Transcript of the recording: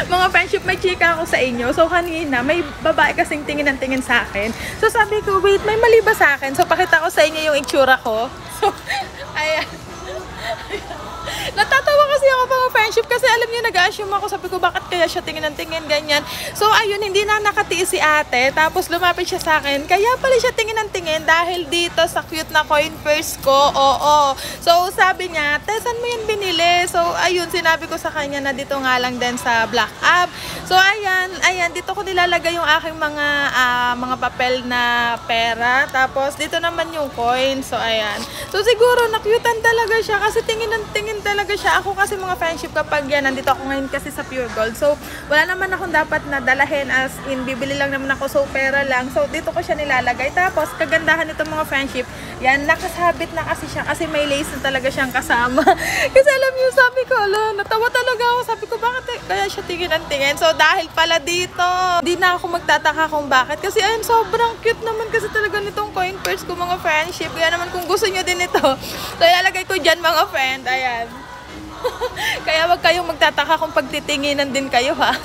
Mga friendship, may chika ako sa inyo. So, kanina, may babae kasing tingin ng tingin sa akin. So, sabi ko, wait, may mali ba sa akin? So, pakita ko sa inyo yung itsura ko. So, ayan. Natatawa kasi ako mga friendship kasi alam niyo nag-assume ako, sabi ko bakit kaya siya tingin ng tingin ganyan. So ayun, hindi na nakatiis si ate, tapos lumapit siya sa akin, kaya pala siya tingin ng tingin dahil dito sa cute na coin purse ko. Oo. So sabi niya, "Te, saan mo yan binili?" So ayun, sinabi ko sa kanya na dito nga lang din sa Black App. So ayan, dito ko nilalagay yung aking mga papel na pera, tapos dito naman yung coin. So ayan. So siguro na-cutean talaga siya kasi tingin ng tingin talaga siya. Ako kasi mga friendship kapag yan, nandito ako ngayon kasi sa Pure Gold. So, wala naman akong dapat na dalahin as in, bibili lang naman ako. So, pera lang. So, dito ko siya nilalagay. Tapos, kagandahan nito mga friendship, yan, nakasabit na kasi siya kasi may lace na talaga siyang kasama. Kasi alam niyo, sabi ko, natawa talaga ako. Sabi ko, bakit kaya siya tingin ang tingin? So, dahil pala dito, di na ako magtataka kung bakit. Kasi, ayun, sobrang cute naman kasi talaga nitong coin purse ko mga friendship. Kaya naman kung gusto nyo din ito, so, ilalagay ko dyan mga friend. Ayan. Kaya wag kayong magtataka kung pagtitinginan din kayo ha.